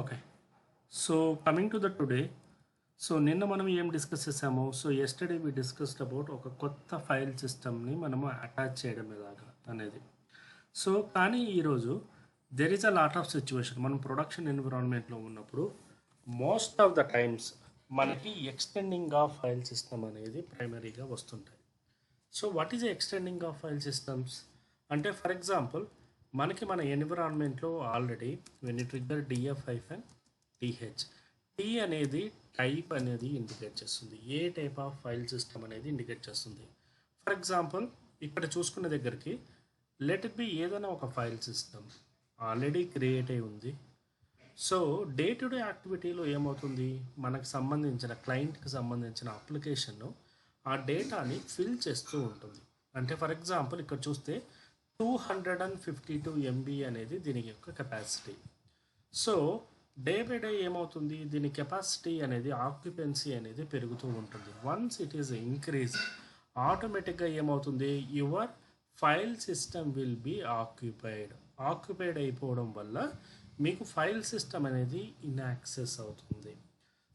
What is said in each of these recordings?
Okay. So coming to the today. సో నిన్న మనం ఏం డిస్కస్ చేసాము? So yesterday we discussed about ఒక కొత్త ఫైల్ సిస్టమ్‌ని మనము అటాచ్ చేయడం ఎలాగా అనేది. సో కానీ ఈరోజు there is a lot of situation మనం ప్రొడక్షన్ ఎన్విరాన్మెంట్లో ఉన్నప్పుడు మోస్ట్ ఆఫ్ ద టైమ్స్ మనకి ఎక్స్టెండింగ్ ఆఫ్ ఫైల్ సిస్టమ్ అనేది ప్రైమరీగా వస్తుంటాయి. So what is extending of file systems అంటే ఫర్ ఎగ్జాంపుల్ మనకి మన ఎన్విరాన్మెంట్లో already when you trigger DF-TH T అనేది టైప్ అనేది ఇండికేట్ చేస్తుంది. ఏ టైప్ ఆఫ్ ఫైల్ సిస్టమ్ అనేది ఇండికేట్ చేస్తుంది. ఫర్ ఎగ్జాంపుల్ ఇక్కడ చూసుకునే దగ్గరికి లెట్ ఇట్ బి ఏదైనా ఒక ఫైల్ సిస్టమ్ ఆల్రెడీ క్రియేట్ అయి ఉంది. సో డే టు డే యాక్టివిటీలో ఏమవుతుంది, మనకు సంబంధించిన క్లయింట్కి సంబంధించిన అప్లికేషన్ ఆ డేటాని ఫిల్ చేస్తూ ఉంటుంది. అంటే ఫర్ ఎగ్జాంపుల్ ఇక్కడ చూస్తే 252 MB అనేది దీని యొక్క capacity. So day by day ఏమవుతుంది, దీని కెపాసిటీ అనేది ఆక్యుపెన్సీ అనేది పెరుగుతూ ఉంటుంది. వన్స్ ఇట్ ఈస్ ఇంక్రీజ్ ఆటోమేటిక్గా ఏమవుతుంది, your file system will be occupied అయిపోవడం వల్ల మీకు ఫైల్ సిస్టమ్ అనేది ఇన్యాక్సెస్ అవుతుంది.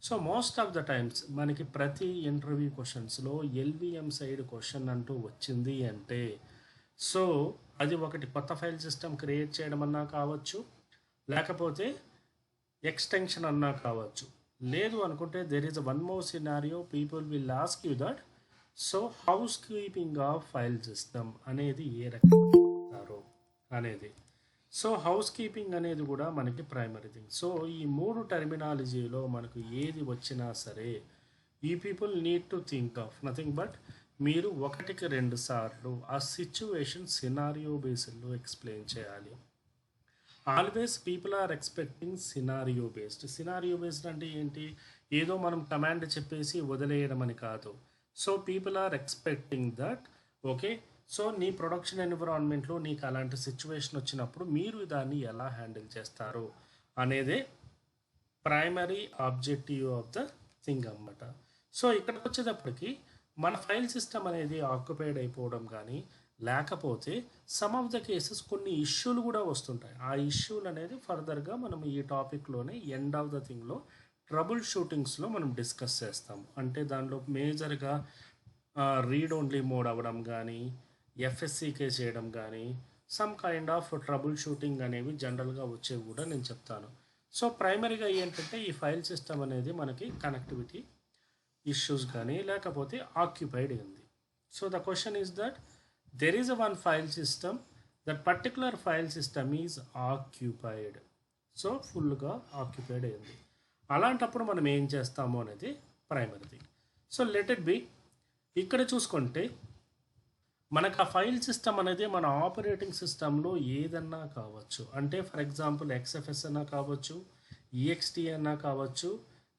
So most of the times మనకి ప్రతి ఇంటర్వ్యూ క్వశ్చన్స్లో ఎల్విఎం సైడ్ క్వశ్చన్ అంటూ వచ్చింది అంటే సో అది ఒకటి కొత్త ఫైల్ సిస్టమ్ క్రియేట్ చేయడం అన్నా కావచ్చు, లేకపోతే ఎక్స్టెన్షన్ అన్నా కావచ్చు. లేదు అనుకుంటే there is one more scenario people will ask you that so house keeping of file system అనేది ఏ రకంగా చేస్తారు అనేది. సో హౌస్ కీపింగ్ అనేది కూడా మనకి ప్రైమరీ థింగ్. సో ఈ మూడు టర్మినాలజీలో మనకు ఏది వచ్చినా సరే ఈ people need to think of nothing but మీరు ఒకటికి రెండు సార్లు ఆ సిచ్యువేషన్ సినారియో బేస్డ్లో ఎక్స్ప్లెయిన్ చేయాలి. Always people are expecting scenario based అంటే ఏంటి, ఏదో మనం కమాండ్ చెప్పేసి వదిలేయడం అని కాదు. So people are expecting that okay, so నీ ప్రొడక్షన్ ఎన్విరాన్మెంట్లో నీకు అలాంటి సిచ్యువేషన్ వచ్చినప్పుడు మీరు దాన్ని ఎలా హ్యాండిల్ చేస్తారు అనేదే primary objective of the thing అన్నమాట. సో ఇక్కడికి వచ్చేటప్పటికి మన ఫైల్ సిస్టమ్ అనేది ఆక్యుపైడ్ అయిపోవడం కానీ లేకపోతే సమ్ ఆఫ్ ద కేసెస్ కొన్ని ఇష్యూలు కూడా వస్తుంటాయి. ఆ ఇష్యూలు అనేది ఫర్దర్గా మనం ఈ టాపిక్లోనే ఎండ్ ఆఫ్ ద థింగ్లో ట్రబుల్ షూటింగ్స్లో మనం డిస్కస్ చేస్తాం. అంటే దానిలో మేజర్గా రీడ్ ఓన్లీ మోడ్ అవ్వడం కానీ ఎఫ్ఎస్సికే చేయడం కానీ some kind of trouble shooting అనేవి జనరల్గా వచ్చేవి కూడా నేను చెప్తాను. సో ప్రైమరీగా ఏంటంటే ఈ ఫైల్ సిస్టమ్ అనేది మనకి కనెక్టివిటీ ఇష్యూస్ కానీ లేకపోతే ఆక్యుపైడ్ ఉంది. So the question is that there is a one file system, that particular file system is occupied. So ఫుల్గా ఆక్యుపైడ్ అయింది. అలాంటప్పుడు మనం ఏం చేస్తాము అనేది primary. So let it B ఇక్కడ చూసుకుంటే మనకు ఆ ఫైల్ సిస్టమ్ అనేది మన ఆపరేటింగ్ సిస్టంలో ఏదన్నా కావచ్చు. అంటే ఫర్ ఎగ్జాంపుల్ XFS అన్నా కావచ్చు, EXT అన్నా కావచ్చు,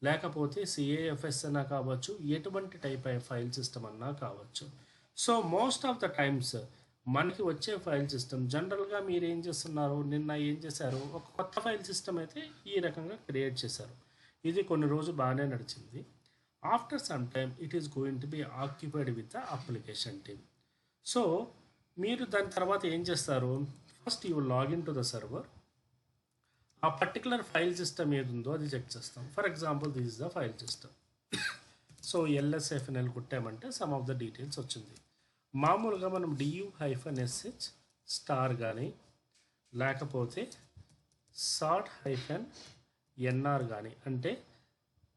లేకపోతే CAFS అన్నా కావచ్చు, ఎటువంటి టైప్ ఆఫ్ ఫైల్ సిస్టమ్ అన్నా కావచ్చు. So most of the times మనకి వచ్చే ఫైల్ సిస్టమ్ జనరల్గా మీరు ఏం చేస్తున్నారు, నిన్న ఏం చేశారు, ఒక కొత్త ఫైల్ సిస్టమ్ అయితే ఈ రకంగా క్రియేట్ చేశారు. ఇది కొన్ని రోజులు బాగానే నడిచింది. After some time it is going to be occupied with the application team. So మీరు దాని తర్వాత ఏం చేస్తారు, first you login to the server, ఆ పర్టికులర్ ఫైల్ సిస్టమ్ ఏది ఉందో అది చెక్ చేస్తాం. For example this is the file system. So LSFNL కుట్టామంటే సమ్ ఆఫ్ ద డీటెయిల్స్ వచ్చింది. మామూలుగా మనం DU-SH స్టార్ కానీ లేకపోతే SORT-NR కానీ అంటే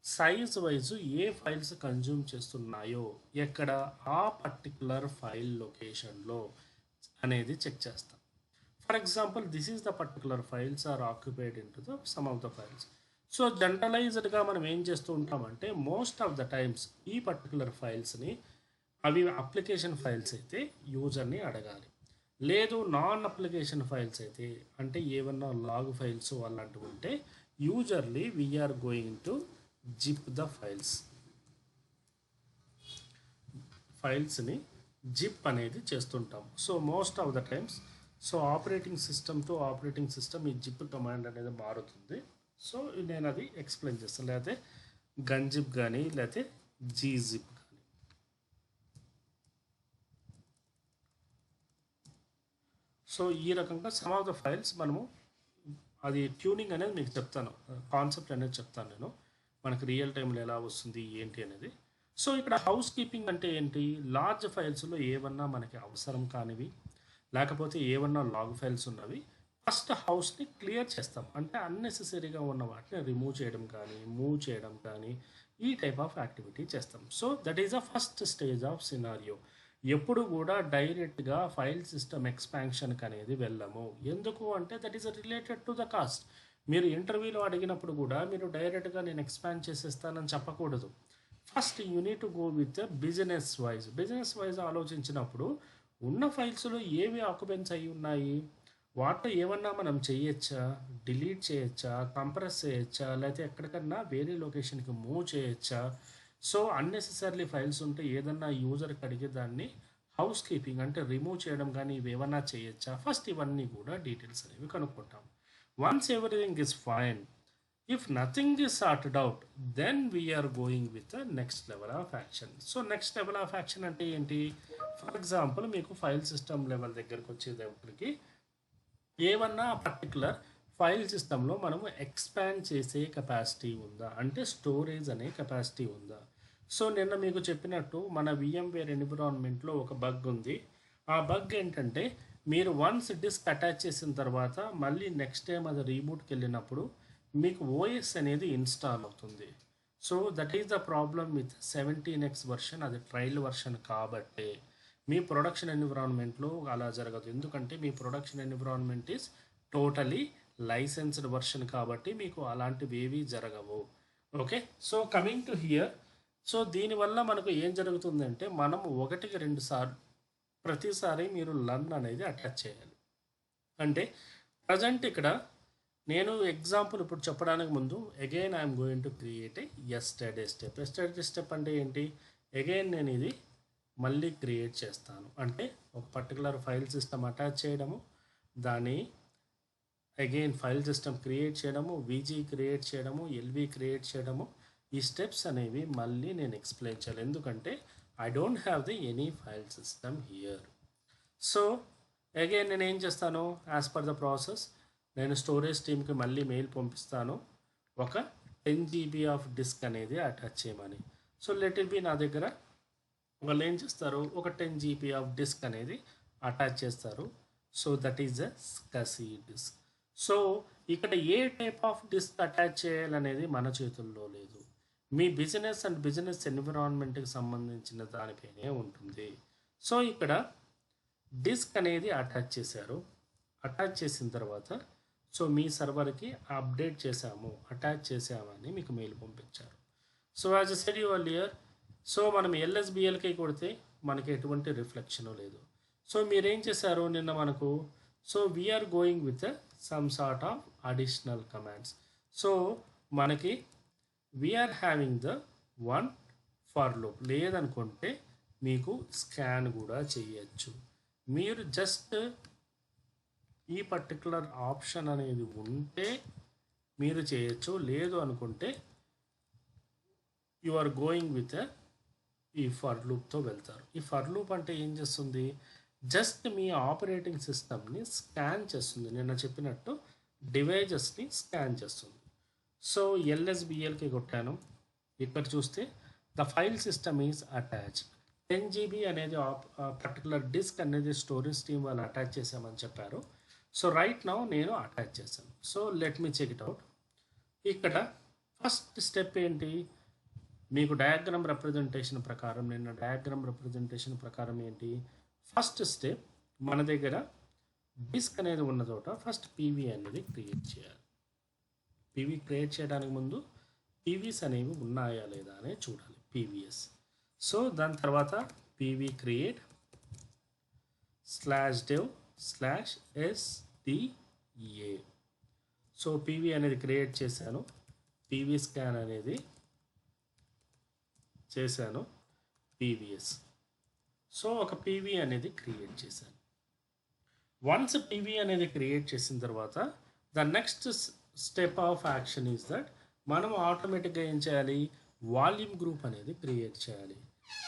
సైజ్ వైజు ఏ ఫైల్స్ కన్జ్యూమ్ చేస్తున్నాయో ఎక్కడ ఆ పర్టికులర్ ఫైల్ లొకేషన్లో అనేది చెక్ చేస్తాం. For example this is the particular files are occupied in to the some of the files. So జనరలైజ్డ్గా మనం ఏం చేస్తూ ఉంటామంటే మోస్ట్ ఆఫ్ ద టైమ్స్ ఈ పర్టికులర్ ఫైల్స్ని అవి అప్లికేషన్ ఫైల్స్ అయితే యూజర్ని అడగాలి. లేదు నాన్ అప్లికేషన్ ఫైల్స్ అయితే అంటే ఏమన్నా లాగ్ ఫైల్స్ అలాంటివి ఉంటే usually we're going to zip the ఫైల్స్ని జిప్ అనేది చేస్తుంటాం. So most of the times so operating system ఈ జిప్ కమాండ్ అనేది మారుతుంది. సో నేను అది ఎక్స్ప్లెయిన్ చేస్తాను, లేకపోతే గన్జిప్ కానీ లేకపోతే జీజిప్ కానీ. సో ఈ రకంగా సమ్ ఆఫ్ ద ఫైల్స్ మనము అది ట్యూనింగ్ అనేది మీకు చెప్తాను, కాన్సెప్ట్ అనేది చెప్తాను నేను, మనకి రియల్ టైంలో ఎలా వస్తుంది ఏంటి అనేది. సో ఇక్కడ హౌస్ కీపింగ్ అంటే ఏంటి, లార్జ్ ఫైల్స్లో ఏమన్నా మనకి అవసరం కానివి లేకపోతే ఏమన్నా లాగ్ ఫైల్స్ ఉన్నవి ఫస్ట్ హౌస్ని క్లియర్ చేస్తాం, అంటే అన్నెసెసరీగా ఉన్న వాటిని రిమూవ్ చేయడం కానీ మూవ్ చేయడం కానీ ఈ టైప్ ఆఫ్ యాక్టివిటీ చేస్తాం. So that is a first stage of scenario. ఎప్పుడు కూడా డైరెక్ట్గా ఫైల్ సిస్టమ్ ఎక్స్పాన్షన్కి అనేది వెళ్ళము. ఎందుకు అంటే that is related to the cost. మీరు ఇంటర్వ్యూలో అడిగినప్పుడు కూడా మీరు డైరెక్ట్గా నేను ఎక్స్పాండ్ చేసేస్తానని చెప్పకూడదు. First you need to go with business wise ఆలోచించినప్పుడు ఉన్న ఫైల్స్లో ఏవి ఆక్యుపెన్స్ అయి ఉన్నాయి, వాటిలో ఏమన్నా మనం చేయొచ్చా, డిలీట్ చేయొచ్చా, కంప్రెస్ చేయొచ్చా, లేకపోతే ఎక్కడికన్నా వేరే లొకేషన్కి మూవ్ చేయొచ్చా. సో అన్నెసెసరీ ఫైల్స్ ఉంటే ఏదన్నా యూజర్కి అడిగే దాన్ని హౌస్ కీపింగ్ అంటే రిమూవ్ చేయడం కానీ ఇవి ఏమన్నా చేయొచ్చా, ఫస్ట్ ఇవన్నీ కూడా డీటెయిల్స్ అనేవి కనుక్కుంటాం. Once everything is fine, if nothing is sorted out, then we're going with next level of action. So next level of action అంటే ఏంటి, ఫర్ ఎగ్జాంపుల్ మీకు ఫైల్ సిస్టమ్ లెవెల్ దగ్గరకు వచ్చేటప్పటికి ఏమన్నా పర్టికులర్ ఫైల్ సిస్టంలో మనము ఎక్స్పాండ్ చేసే కెపాసిటీ ఉందా, అంటే స్టోరేజ్ అనే కెపాసిటీ ఉందా. సో నిన్న మీకు చెప్పినట్టు మన VMware ఎన్విరాన్మెంట్లో ఒక బగ్ ఉంది. ఆ బగ్ ఏంటంటే మీరు వన్స్ డిస్క్ అటాచ్ చేసిన తర్వాత మళ్ళీ నెక్స్ట్ టైం అది రీబూట్కి వెళ్ళినప్పుడు మీకు OS అనేది ఇన్స్టాల్ అవుతుంది. So that is the problem with 17x version, అది ట్రయల్ వర్షన్ కాబట్టి మీ ప్రొడక్షన్ ఎన్విరాన్మెంట్లో అలా జరగదు. ఎందుకంటే మీ production environment is totally licensed version కాబట్టి మీకు అలాంటివి ఏవి జరగవు. Okay, so coming to here, so దీనివల్ల మనకు ఏం జరుగుతుందంటే మనము 1-2 సార్లు ప్రతిసారి మీరు లర్న్ అనేది అటాచ్ చేయాలి. అంటే ప్రజెంట్ ఇక్కడ నేను ఎగ్జాంపుల్ ఇప్పుడు చెప్పడానికి ముందు again I'm going to create a yesterday step అంటే ఏంటి, అగైన్ నేను ఇది మళ్ళీ క్రియేట్ చేస్తాను. అంటే ఒక పర్టికులర్ ఫైల్ సిస్టమ్ అటాచ్ చేయడము, దాన్ని అగైన్ ఫైల్ సిస్టమ్ క్రియేట్ చేయడము, VG క్రియేట్ చేయడము, LV క్రియేట్ చేయడము, ఈ స్టెప్స్ అనేవి మళ్ళీ నేను ఎక్స్ప్లెయిన్ చేయాలి. ఎందుకంటే I don't have the any file system here. So again నేను ఏం చేస్తాను, యాజ్ పర్ ద ప్రాసెస్ నేను స్టోరేజ్ టీమ్కి మళ్ళీ మెయిల్ పంపిస్తాను, ఒక 10 GB ఆఫ్ డిస్క్ అనేది అటాచ్ చేయమని. సో లెట్ ఇట్ బి నా దగ్గర వాళ్ళు ఏం చేస్తారు, ఒక 10 GB ఆఫ్ డిస్క్ అనేది అటాచ్ చేస్తారు. సో దట్ ఈజ్ అ స్కసీ డిస్క్. సో ఇక్కడ ఏ టైప్ ఆఫ్ డిస్క్ అటాచ్ చేయాలనేది మన చేతుల్లో లేదు, మీ బిజినెస్ అండ్ బిజినెస్ ఎన్విరాన్మెంట్కి సంబంధించిన దానిపైనే ఉంటుంది. సో ఇక్కడ డిస్క్ అనేది అటాచ్ చేశారు, అటాచ్ చేసిన తర్వాత సో మీ సర్వర్కి అప్డేట్ చేసాము, అటాచ్ చేసామని మీకు మెయిల్ పంపించారు. So as a said earlier, so మనం LSBLకి కొడితే మనకి ఎటువంటి రిఫ్లెక్షన్ లేదు. సో మీరేం చేశారు నిన్న మనకు, so we're going with some sort of additional commands. So మనకి we're having the one for loop, లేదనుకుంటే మీకు స్కాన్ కూడా చేయొచ్చు. మీరు జస్ట్ ఈ పర్టికులర్ ఆప్షన్ అనేది ఉంటే మీరు చేయొచ్చు, లేదు అనుకుంటే యు ఆర్ గోయింగ్ విత్ ఈ ఫర్ లూప్తో వెళ్తారు. ఈ ఫర్ లూప్ అంటే ఏం చేస్తుంది, జస్ట్ మీ ఆపరేటింగ్ సిస్టమ్ని స్కాన్ చేస్తుంది, నిన్న చెప్పినట్టు డివైజెస్ని స్కాన్ చేస్తుంది. సో LSBLకి కొట్టాను, ఇక్కడ చూస్తే the file system is attached. 10 GB అనేది పర్టికులర్ డిస్క్ అనేది స్టోరేజ్ టీమ్ వాళ్ళు అటాచ్ చేసామని చెప్పారు. సో రైట్ నౌ నేను అటాచ్ చేశాను. So let me check it out. ఇక్కడ ఫస్ట్ స్టెప్ ఏంటి, మీకు డయాగ్రామ్ రిప్రజెంటేషన్ ప్రకారం, నిన్న డయాగ్రామ్ రిప్రజెంటేషన్ ప్రకారం ఏంటి, ఫస్ట్ స్టెప్ మన దగ్గర డిస్క్ అనేది ఉన్న చోట ఫస్ట్ PV అనేది క్రియేట్ చేయాలి. PV క్రియేట్ చేయడానికి ముందు PVs అనేవి ఉన్నాయా లేదా అనేది చూడాలి, PVS. సో దాని తర్వాత PV create /dev/SDA. So PV అనేది క్రియేట్ చేశాను, PV స్కాన్ అనేది చేశాను, PVS. సో ఒక PV అనేది క్రియేట్ చేశాను. వన్స్ PV అనేది క్రియేట్ చేసిన తర్వాత the next step of action is that మనం ఆటోమేటిక్గా ఏం చేయాలి, వాల్యూమ్ గ్రూప్ అనేది క్రియేట్ చేయాలి.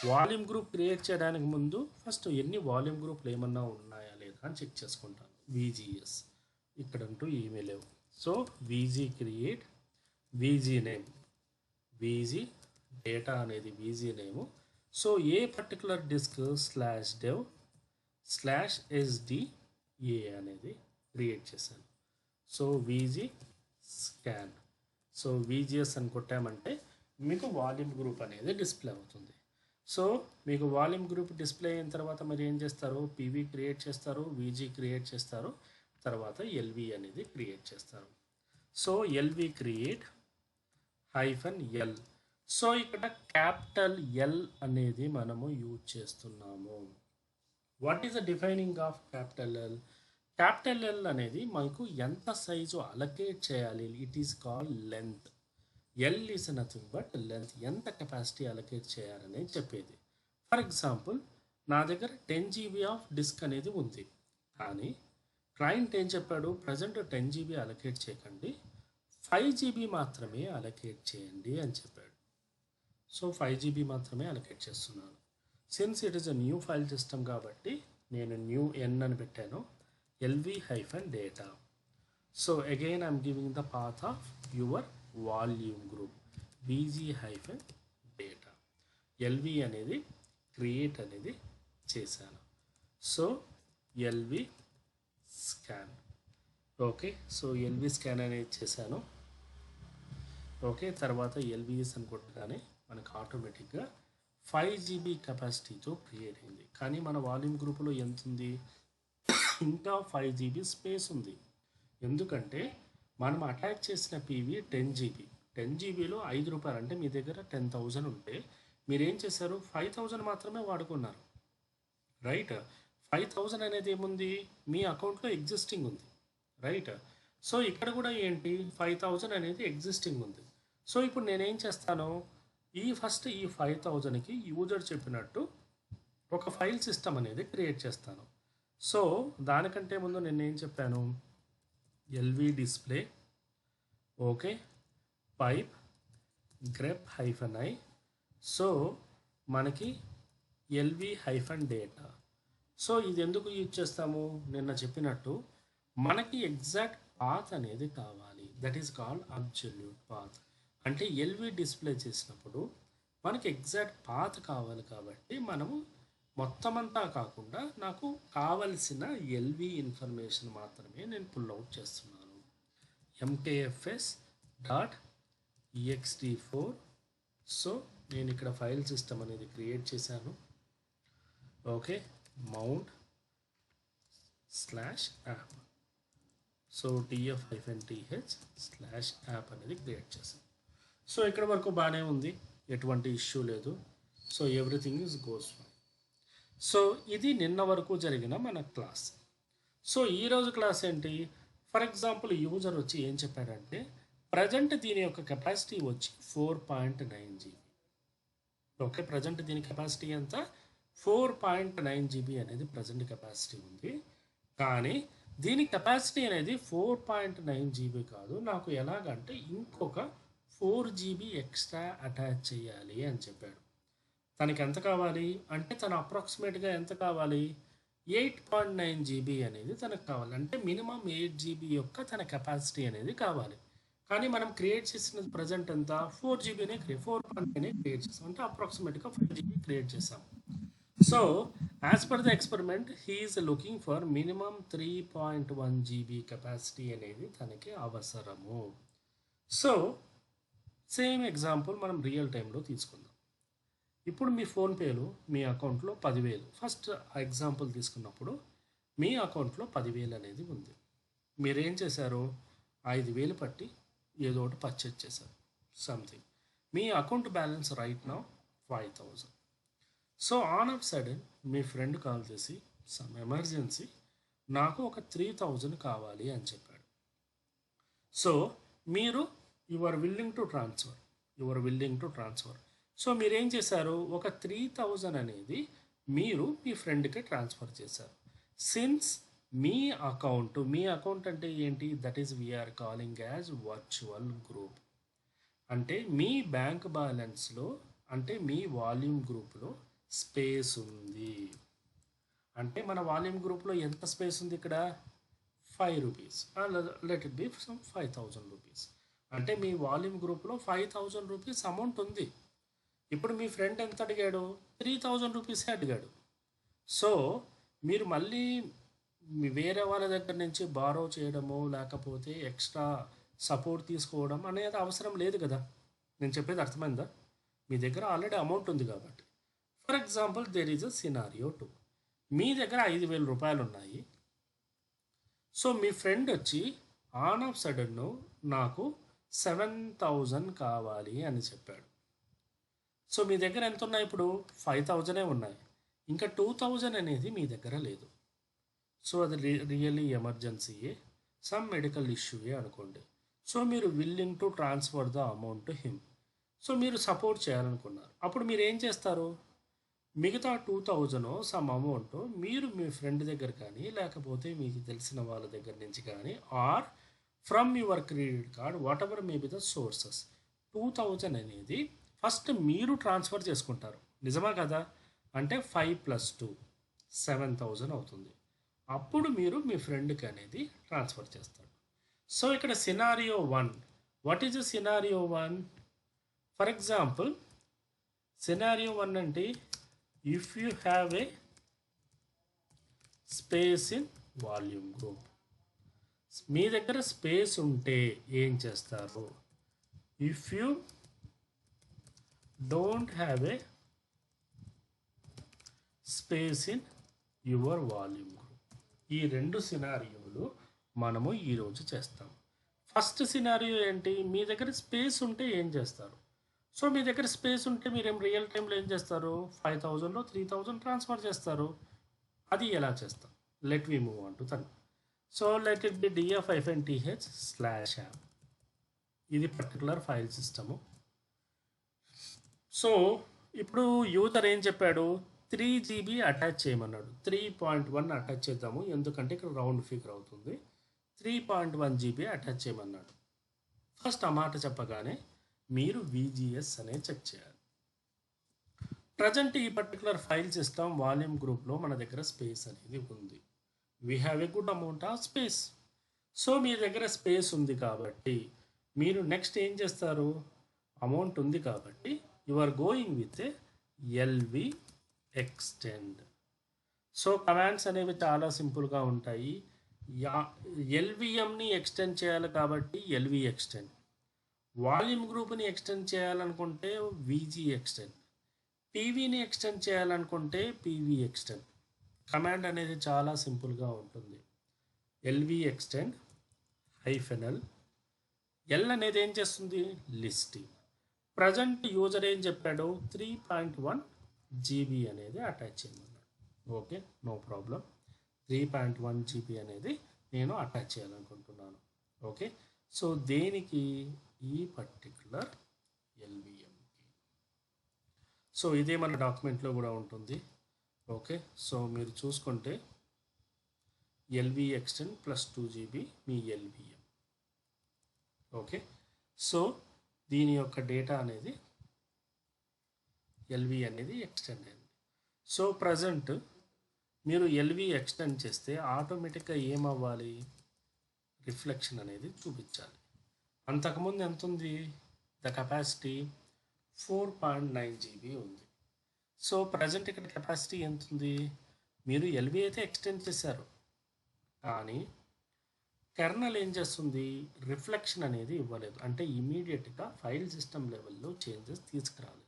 వాల్యూమ్ గ్రూప్ క్రియేట్ చేయడానికి ముందు ఫస్ట్ ఎన్ని వాల్యూమ్ గ్రూప్లు ఏమన్నా ఉన్నాయా లేదా అని చెక్ చేసుకుంటాను. VGS ఇక్కడంటూ ఏమీ లేవు. So VG create, VG name, VG data అనేది VG నేము. సో ఏ పర్టికులర్ డిస్క్ /dev /sda అనేది క్రియేట్ చేశాను. So VG scan. So VGS అని కొట్టామంటే మీకు వాల్యూమ్ గ్రూప్ అనేది డిస్ప్లే అవుతుంది. సో మీకు వాల్యూమ్ గ్రూప్ డిస్ప్లే అయిన తర్వాత మీరు ఏం చేస్తారు, PV క్రియేట్ చేస్తారు, VG క్రియేట్ చేస్తారు, తర్వాత LV అనేది క్రియేట్ చేస్తారు. So LV create -L. So ఇక్కడ క్యాపిటల్ L అనేది మనము యూజ్ చేస్తున్నాము. What is the defining of capital L? Capital L అనేది మనకు ఎంత సైజు అలకేట్ చేయాలి, it is called length. L is nothing but length, ఎంత కెపాసిటీ అలకేట్ చేయాలని చెప్పేది. ఫర్ ఎగ్జాంపుల్ నా దగ్గర 10 GB ఆఫ్ డిస్క్ అనేది ఉంది, కానీ క్లయింట్ ఏం చెప్పాడు, ప్రజెంట్ 10 GB అలకేట్ చేయకండి, 5 GB మాత్రమే అలకేట్ చేయండి అని చెప్పాడు. సో 5 GB మాత్రమే అలకేట్ చేస్తున్నాను. Since it is a new file system కాబట్టి నేను న్యూ n అని పెట్టాను, LV-data. So again I'm giving the path of your volume group VG-data. LV అనేది క్రియేట్ అనేది చేశాను. So LV scan. Okay, so LV scan అనేది చేశాను. ఓకే, తర్వాత LVS అని కొట్టగానే మనకు ఆటోమేటిక్గా 5 GB కెపాసిటీతో క్రియేట్ అయింది. కానీ మన వాల్యూమ్ గ్రూప్లో ఎంత ఉంది, ఇంకా 5 GB స్పేస్ ఉంది. ఎందుకంటే మనం అటాచ్ చేసిన PV 10 GB. 10 GBలో ₹5 అంటే మీ దగ్గర 10,000 ఉంటే మీరేం చేశారు, 5,000 మాత్రమే వాడుకున్నారు, రైట్. 5,000 అనేది ఏముంది, మీ అకౌంట్లో ఎగ్జిస్టింగ్ ఉంది, రైట్. సో ఇక్కడ కూడా ఏంటి, 5,000 అనేది ఎగ్జిస్టింగ్ ఉంది. సో ఇప్పుడు నేనేం చేస్తాను, ఈ 5,000కి యూజర్ చెప్పినట్టు ఒక ఫైల్ సిస్టమ్ అనేది క్రియేట్ చేస్తాను. సో దానికంటే ముందు నేనేం చెప్పాను, LV display, okay, pipe grep-i. So మనకి LV-data. సో ఇది ఎందుకు యూజ్ చేస్తాము, నిన్న చెప్పినట్టు మనకి ఎగ్జాక్ట్ పాత్ అనేది కావాలి, that is called absolute path. అంటే LV డిస్ప్లే చేసినప్పుడు మనకి ఎగ్జాక్ట్ పాత్ కావాలి కాబట్టి మనము మొత్తం అంతా కాకుండా నాకు కావలసిన LV ఇన్ఫర్మేషన్ మాత్రమే నేను పుల్ అవుట్ చేస్తున్నాను. mkfs.ext4. సో నేను ఇక్కడ ఫైల్ సిస్టమ్ అనేది క్రియేట్ చేశాను. Okay, mount/app. సో tf-th/app అనేది క్రియేట్ చేశాను. సో ఇక్కడ వరకు బాగానే ఉంది, ఎటువంటి ఇష్యూ లేదు. So everything is goes fine. So ఇది నిన్న వరకు జరిగిన మన క్లాస్. సో ఈరోజు క్లాస్ ఏంటి, ఫర్ ఎగ్జాంపుల్ యూజర్ వచ్చి ఏం చెప్పాడంటే, ప్రజెంట్ దీని యొక్క కెపాసిటీ వచ్చి 4.9 GB. ఓకే, ప్రజెంట్ దీని కెపాసిటీ ఎంత, 4.9 GB అనేది ప్రజెంట్ కెపాసిటీ ఉంది. కానీ దీని కెపాసిటీ అనేది 4.9 GB కాదు, నాకు ఎలాగంటే ఇంకొక 4 GB ఎక్స్ట్రా అటాచ్ చేయాలి అని చెప్పాడు. తనకి ఎంత కావాలి అంటే, తను అప్రాక్సిమేట్గా ఎంత కావాలి, 8.9 GB అనేది తనకు కావాలి. అంటే మినిమం 8 GB యొక్క తన కెపాసిటీ అనేది కావాలి. కానీ మనం క్రియేట్ చేసిన ప్రజెంట్ ఎంత, 4 GBనే 4.9 క్రియేట్ చేసాం, అంటే అప్రాక్సిమేట్గా 5 GB క్రియేట్ చేసాం. So as per the experiment he is looking for minimum 3.1 GB capacity అనేది తనకి అవసరము. సో సేమ్ ఎగ్జాంపుల్ మనం రియల్ టైంలో తీసుకుందాం. ఇప్పుడు మీ ఫోన్పేలో మీ అకౌంట్లో 10,000, ఫస్ట్ ఎగ్జాంపుల్ తీసుకున్నప్పుడు మీ అకౌంట్లో 10,000 అనేది ఉంది. మీరేం చేశారు, 5,000 పట్టి ఏదో ఒకటి పర్చేజ్ చేశారు సంథింగ్. మీ account balance right now 5,000. So on of sudden మీ ఫ్రెండ్ కాల్ చేసి, సమ్ ఎమర్జెన్సీ నాకు ఒక 3,000 కావాలి అని చెప్పాడు. సో మీరు you are willing to transfer. So మీరేం చేశారు, ఒక 3,000 అనేది మీరు మీ ఫ్రెండ్కి ట్రాన్స్ఫర్ చేశారు. సిన్స్ మీ అకౌంట్ అంటే ఏంటి, that is we're calling as virtual group. అంటే మీ బ్యాంక్ బ్యాలెన్స్లో, అంటే మీ వాల్యూమ్ గ్రూప్లో స్పేస్ ఉంది. అంటే మన వాల్యూమ్ గ్రూప్లో ఎంత స్పేస్ ఉంది, ఇక్కడ 5 rupees, let it be some 5000 rupees. అంటే మీ వాల్యూమ్ గ్రూప్లో 5000 రూపీస్ అమౌంట్ ఉంది. ఇప్పుడు మీ ఫ్రెండ్ ఎంత అడిగాడు? 3000 రూపీసే అడిగాడు. సో మీరు మళ్ళీ వేరే వాళ్ళ దగ్గర నుంచి బారో చేయడము లేకపోతే ఎక్స్ట్రా సపోర్ట్ తీసుకోవడం అనేది అవసరం లేదు కదా. నేను చెప్పేది అర్థమైందా? మీ దగ్గర ఆల్రెడీ అమౌంట్ ఉంది కాబట్టి. For example there is a scenario 2. మీ దగ్గర 5000 రూపాయలు ఉన్నాయి. సో మీ ఫ్రెండ్ వచ్చి ఆన్ ఆఫ్ సడన్ నాకు 7000 కావాలి అని చెప్పాడు. సో మీ దగ్గర ఎంత ఉన్నాయి? ఇప్పుడు 5000 ఉన్నాయి. ఇంకా 2000 అనేది మీ దగ్గర లేదు. సో అది రియల్లీ ఎమర్జెన్సీయే, సమ్ మెడికల్ ఇష్యూయే అనుకోండి. సో మీరు willing to transfer the amount to him. So మీరు సపోర్ట్ చేయాలనుకున్నారు. అప్పుడు మీరు ఏం చేస్తారు? మిగతా 2000 సమ్ అమౌంట్ మీరు మీ ఫ్రెండ్ దగ్గర కానీ లేకపోతే మీకు తెలిసిన వాళ్ళ దగ్గర నుంచి కానీ or from your credit card whatever may be the sources 2000 అనేది ఫస్ట్ మీరు ట్రాన్స్ఫర్ చేసుకుంటారు. నిజమా కదా? అంటే 5 + 2 7000 అవుతుంది. అప్పుడు మీరు మీ ఫ్రెండ్కి అనేది ట్రాన్స్ఫర్ చేస్తారు. సో ఇక్కడ scenario 1, what is scenario 1? For example scenario 1 అంటే if you have a space in volume group. మీ దగ్గర స్పేస్ ఉంటే ఏం చేస్తారు? If you don't have a space in your volume group. ఈ 2 సినారియోలు మనము ఈరోజు చేస్తాం. ఫస్ట్ సినారియో ఏంటి? మీ దగ్గర స్పేస్ ఉంటే ఏం చేస్తారు? సో మీ దగ్గర స్పేస్ ఉంటే మీరేం రియల్ టైంలో ఏం చేస్తారు? 5000లో 3000 ట్రాన్స్ఫర్ చేస్తారు. అది ఎలా చేస్తాం? Let we move on to that. So let it be df-th/app. ఇది పర్టికులర్ ఫైల్ సిస్టము. సో ఇప్పుడు యూజర్ ఏం చెప్పాడు? 3 GB అటాచ్ చేయమన్నాడు. 3.1 అటాచ్ చేద్దాము, ఎందుకంటే ఇక్కడ రౌండ్ ఫిగర్ అవుతుంది. 3.1 GB అటాచ్ చేయమన్నాడు. ఫస్ట్ ఆ మాట చెప్పగానే మీరు VGS అనేది చెక్ చేయాలి. ప్రజెంట్ ఈ పర్టికులర్ ఫైల్ సిస్టమ్ వాల్యూమ్ గ్రూప్లో మన దగ్గర స్పేస్ అనేది ఉంది. We have a good amount of space. So మీ దగ్గర స్పేస్ ఉంది కాబట్టి మీరు నెక్స్ట్ ఏం చేస్తారు? అమౌంట్ ఉంది కాబట్టి you are going with LV extend. So commands అనేవి చాలా సింపుల్గా ఉంటాయి. LVMని ఎక్స్టెండ్ చేయాలి కాబట్టి LV ఎక్స్టెండ్. వాల్యూమ్ గ్రూప్ని ఎక్స్టెండ్ చేయాలనుకుంటే VG ఎక్స్టెండ్. PVని ఎక్స్టెండ్ చేయాలనుకుంటే PV ఎక్స్టెండ్. కమాండ్ అనేది చాలా సింపుల్గా ఉంటుంది. LV extend -L. L అనేది ఏం చేస్తుంది? లిస్టింగ్. ప్రజెంట్ యూజర్ ఏం చెప్పాడు? 3.1 GB అనేది అటాచ్ చేయమన్నాడు. Okay, no problem. 3.1 GB అనేది నేను అటాచ్ చేయాలనుకుంటున్నాను. ఓకే, సో దేనికి? ఈ పర్టికులర్ LVMకి. సో ఇదే మన డాక్యుమెంట్లో కూడా ఉంటుంది. ఓకే, సో మీరు చూసుకుంటే LV ఎక్స్టెండ్ +2 GB మీ LVM. ఓకే, సో దీని యొక్క డేటా అనేది LV అనేది ఎక్స్టెండ్ అయింది. సో ప్రజెంట్ మీరు LV ఎక్స్టెండ్ చేస్తే ఆటోమేటిక్గా ఏమవ్వాలి? రిఫ్లెక్షన్ అనేది చూపించాలి. అంతకుముందు ఎంత ఉంది? ద కెపాసిటీ 4.9 GB ఉంది. సో ప్రజెంట్ ఇక్కడ కెపాసిటీ ఎంత ఉంది? మీరు LV అయితే ఎక్స్టెండ్ చేశారు, కానీ కెర్నల్ ఏం చేస్తుంది? రిఫ్లెక్షన్ అనేది ఇవ్వలేదు. అంటే ఇమీడియట్గా ఫైల్ సిస్టమ్ లెవెల్లో చేంజెస్ తీసుకురాలేదు.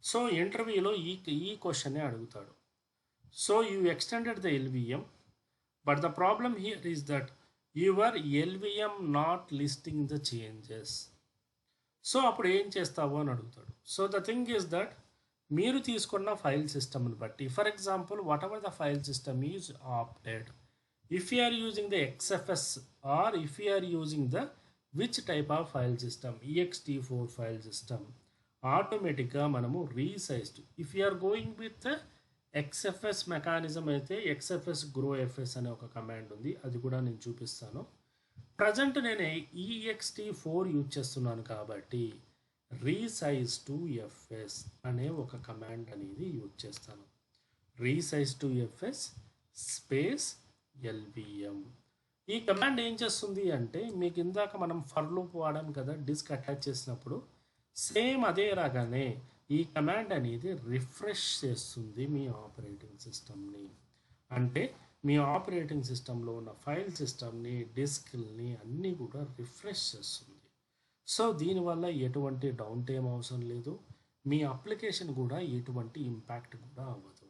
సో ఇంటర్వ్యూలో ఈ క్వశ్చనే అడుగుతాడు. So you extended the LVM, but the problem here is that your LVM not listing the changes. So అప్పుడు ఏం చేస్తావు అని అడుగుతాడు. So the thing is that మీరు తీసుకున్న ఫైల్ సిస్టమ్ని బట్టి, for example what ever the file system is opted, if you are using the XFS or if you are using the which type of file system, ext4 file system, ఆటోమేటిక్గా మనము resized. If you are going with XFS mechanism అయితే XFS growfs అనే ఒక command ఉంది, అది కూడా నేను చూపిస్తాను. ప్రజెంట్ నేను ext4 యూజ్ చేస్తున్నాను కాబట్టి రీసైజ్ టు FS అనే ఒక కమాండ్ అనేది యూజ్ చేస్తాను. Resize to FS space LVM. ఈ కమాండ్ ఏం చేస్తుంది అంటే మీకు ఇందాక మనం ఫర్ లూప్ వాడాం కదా డిస్క్ అటాచ్ చేసినప్పుడు, సేమ్ అదే రాగానే ఈ కమాండ్ అనేది రిఫ్రెష్ చేస్తుంది మీ ఆపరేటింగ్ సిస్టమ్ని. అంటే మీ ఆపరేటింగ్ సిస్టంలో ఉన్న ఫైల్ సిస్టమ్ని, డిస్క్ని అన్నీ కూడా రిఫ్రెష్ చేస్తుంది. సో దీనివల్ల ఎటువంటి డౌన్ టైం అవసరం లేదు, మీ అప్లికేషన్ కూడా ఎటువంటి ఇంపాక్ట్ కూడా అవ్వదు.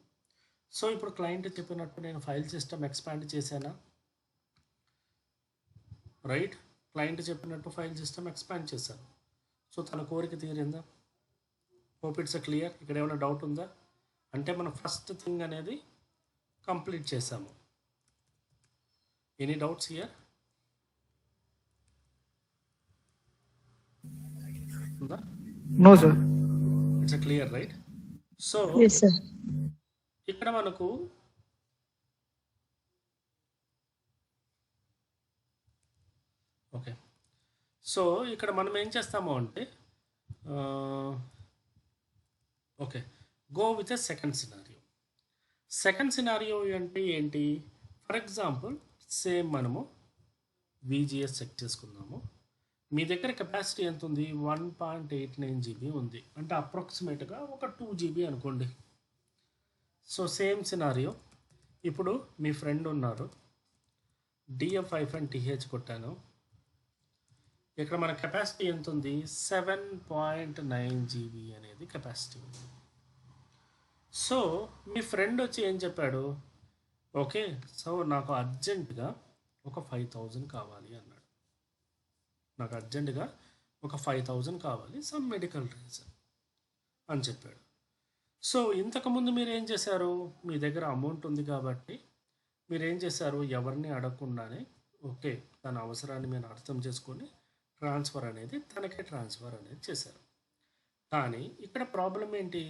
సో ఇప్పుడు క్లయింట్ చెప్పినట్టు నేను ఫైల్ సిస్టమ్ ఎక్స్పాండ్ చేశానా, రైట్? క్లయింట్ చెప్పినట్టు ఫైల్ సిస్టమ్ ఎక్స్పాండ్ చేశాను. సో తన కోరిక తీరిందా? Hope it's clear. ఇక్కడ ఏమైనా డౌట్ ఉందా? అంటే మనం ఫస్ట్ థింగ్ అనేది కంప్లీట్ చేసాము. Any doubts here? ఉందా? No, sir. It's clear, right? So Yes, sir. ఇక్కడ మనకు ఓకే, సో ఇక్కడ మనం ఏం చేస్తాము అంటే okay, go with a second scenario. Second scenario అంటే ఏంటి? ఫర్ ఎగ్జాంపుల్ సేమ్ మనము VGS చెక్ చేసుకుందాము. మీ దగ్గర కెపాసిటీ ఎంత ఉంది? 1.89 GB ఉంది, అంటే అప్రాక్సిమేట్గా ఒక 2 GB అనుకోండి. So same scenario. ఇప్పుడు మీ ఫ్రెండ్ ఉన్నారు, DF-TH కొట్టాను. ఇక్కడ మన కెపాసిటీ ఎంత ఉంది? 7.9 GB అనేది కెపాసిటీ ఉంది. సో మీ ఫ్రెండ్ వచ్చి ఏం చెప్పాడు? ఓకే, సో నాకు అర్జెంటుగా ఒక 5000 కావాలి అన్నాడు. నాకు అర్జెంటుగా ఒక 5000 కావాలి, సమ్ మెడికల్ రీజన్ అని చెప్పాడు. సో ఇంతకుముందు మీరు ఏం చేశారు? మీ దగ్గర అమౌంట్ ఉంది కాబట్టి మీరు ఏం చేశారు? ఎవరిని అడగకుండానే ఓకే తన అవసరాన్ని మీరు అర్థం చేసుకొని ట్రాన్స్ఫర్ అనేది తనకే ట్రాన్స్ఫర్ అనేది చేశారు. కానీ ఇక్కడ ప్రాబ్లం ఏంటి?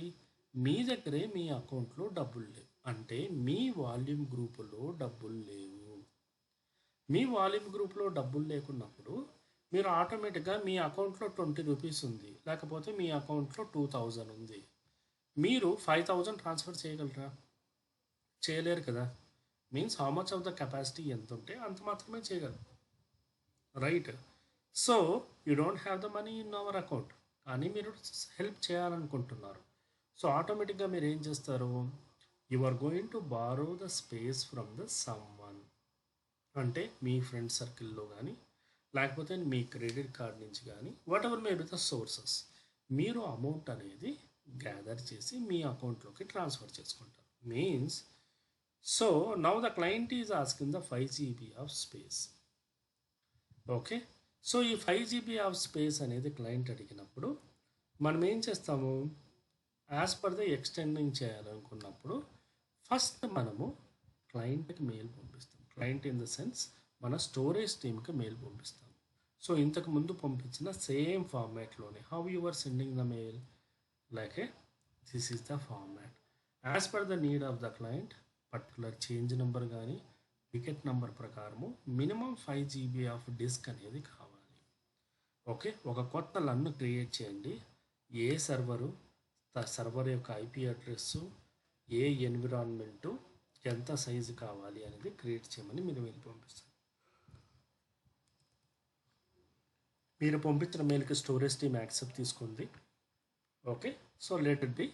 మీ దగ్గరే మీ అకౌంట్లో డబ్బులు లేవు, అంటే మీ వాల్యూమ్ గ్రూపులో డబ్బులు లేవు. మీ వాల్యూమ్ గ్రూప్లో డబ్బులు లేకున్నప్పుడు మీరు ఆటోమేటిక్గా మీ అకౌంట్లో 20 రూపీస్ ఉంది, లేకపోతే మీ అకౌంట్లో 2000 ఉంది, మీరు 5000 ట్రాన్స్ఫర్ చేయగలరా? చేయలేరు కదా. Means how much of the capacity ఎంత ఉంటే అంత మాత్రమే చేయగలరు, right? So you don't have the money in our account, కానీ మీరు హెల్ప్ చేయాలనుకుంటున్నారు. సో ఆటోమేటిక్గా మీరు ఏం చేస్తారు? You are going to borrow the space from the someone. అంటే మీ ఫ్రెండ్ సర్కిల్లో కానీ, లేకపోతే మీ క్రెడిట్ కార్డ్ నుంచి కానీ, what ever may be the sources, మీరు అమౌంట్ అనేది గ్యాదర్ చేసి మీ అకౌంట్లోకి ట్రాన్స్ఫర్ చేసుకుంటారు. Means so now the client is asking the 5 GB of space. Okay, so ఈ 5 GB ఆఫ్ స్పేస్ అనేది క్లయింట్ అడిగినప్పుడు మనం ఏం చేస్తాము? యాజ్ పర్ ద ఎక్స్టెండింగ్ చేయాలనుకున్నప్పుడు ఫస్ట్ మనము క్లయింట్కి మెయిల్ పంపిస్తాం. క్లయింట్ ఇన్ ద సెన్స్ మన స్టోరేజ్ టీమ్కి మెయిల్ పంపిస్తాం. సో ఇంతకు ముందు పంపించిన same ఫార్మాట్లోనే how you are sending the mail, like this is the format as per the need of the client. Particular change number కానీ టికెట్ నెంబర్ ప్రకారము minimum 5 GB of disk అనేది కావాలి. Okay, ఒక కొత్త లన్ను క్రియేట్ చేయండి. ఏ సర్వరు, సర్వర్ యొక్క IP అడ్రస్సు, ఏ ఎన్విరాన్మెంటు, ఎంత సైజు కావాలి అనేది క్రియేట్ చేయమని మీరు మెయిల్ పంపిస్తారు. మీరు పంపించిన మెయిల్కి స్టోరేజ్ టీమ్ యాక్సెప్ట్ తీసుకుంది. Okay, so let it be.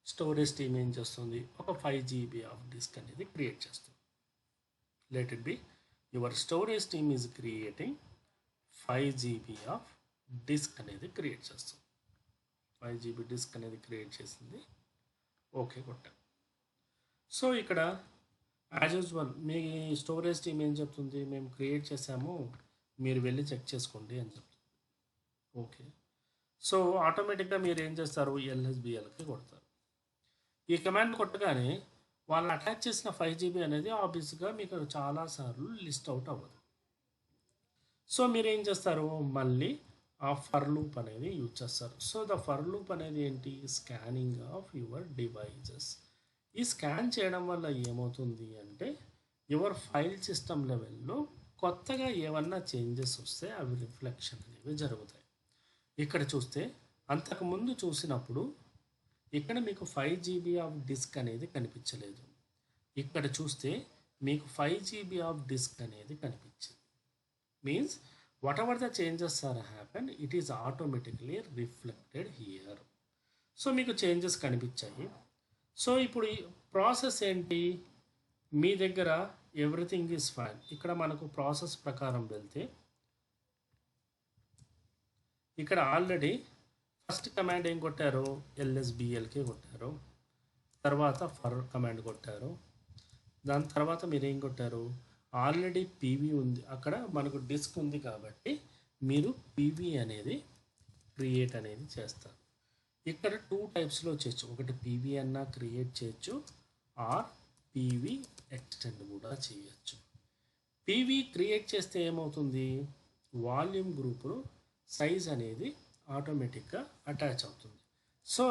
Storage team ఏం చేస్తుంది? ఒక 5 GB ఆఫ్ డిస్క్ అనేది క్రియేట్ చేస్తుంది. Let it be your storage team is creating 5 GB of disk అనేది క్రియేట్ చేస్తుంది. 5 GB డిస్క్ అనేది క్రియేట్ చేసింది. ఓకే కొట్టా. సో ఇక్కడ యాజ్ యూజువల్ మీ స్టోరేజ్ టీమ్ ఏం చెప్తుంది? మేము క్రియేట్ చేసాము, మీరు వెళ్ళి చెక్ చేసుకోండి అని చెప్తుంది. ఓకే, సో ఆటోమేటిక్గా మీరు ఏం చేస్తారు? LSBLకి కొడతారు. ఈ కమాండ్ కొట్టగానే వాళ్ళు అటాచ్ చేసిన 5 GB అనేది ఆబ్వియస్గా మీకు చాలాసార్లు లిస్ట్ అవుట్ అవ్వదు. సో మీరు ఏం చేస్తారు? మళ్ళీ ఆ ఫర్ లూప్ అనేది యూజ్ చేస్తారు. సో ద ఫర్ లూప్ అనేది ఏంటి? Scanning of your devices. ఈ స్కాన్ చేయడం వల్ల ఏమవుతుంది అంటే యువర్ ఫైల్ సిస్టమ్ లెవెల్లో కొత్తగా ఏమన్నా చేంజెస్ వస్తే అవి రిఫ్లెక్షన్ అనేవి జరుగుతాయి. ఇక్కడ చూస్తే అంతకుముందు చూసినప్పుడు ఇక్కడ మీకు 5 GB ఆఫ్ డిస్క్ అనేది కనిపించలేదు. ఇక్కడ చూస్తే మీకు 5 GB ఆఫ్ డిస్క్ అనేది కనిపించింది. Means whatever the changes are happen it is automatically reflected here. So మీకు చేంజెస్ కనిపించాయి. సో ఇప్పుడు ఈ ప్రాసెస్ ఏంటి, మీ దగ్గర ఎవ్రీథింగ్ ఈజ్ ఫైన్. ఇక్కడ మనకు ప్రాసెస్ ప్రకారం వెళ్తే ఇక్కడ ఆల్రెడీ ఫస్ట్ కమాండ్ ఏం కొట్టారు, ఎల్ఎస్బిఎల్కే కొట్టారు, తర్వాత ఫర్ కమాండ్ కొట్టారు, దాని తర్వాత మీరు ఏం కొట్టారు, ఆల్రెడీ పీవీ ఉంది, అక్కడ మనకు డిస్క్ ఉంది కాబట్టి మీరు పీవీ అనేది క్రియేట్ అనేది చేస్తారు. ఇక్కడ 2 టైప్స్లో చేయొచ్చు, ఒకటి పీవీ అన్నా క్రియేట్ చేయొచ్చు, ఆర్ పీవీ ఎక్స్టెండ్ కూడా చేయొచ్చు. పీవీ క్రియేట్ చేస్తే ఏమవుతుంది, వాల్యూమ్ గ్రూపులో సైజ్ అనేది ఆటోమేటిక్గా అటాచ్ అవుతుంది. సో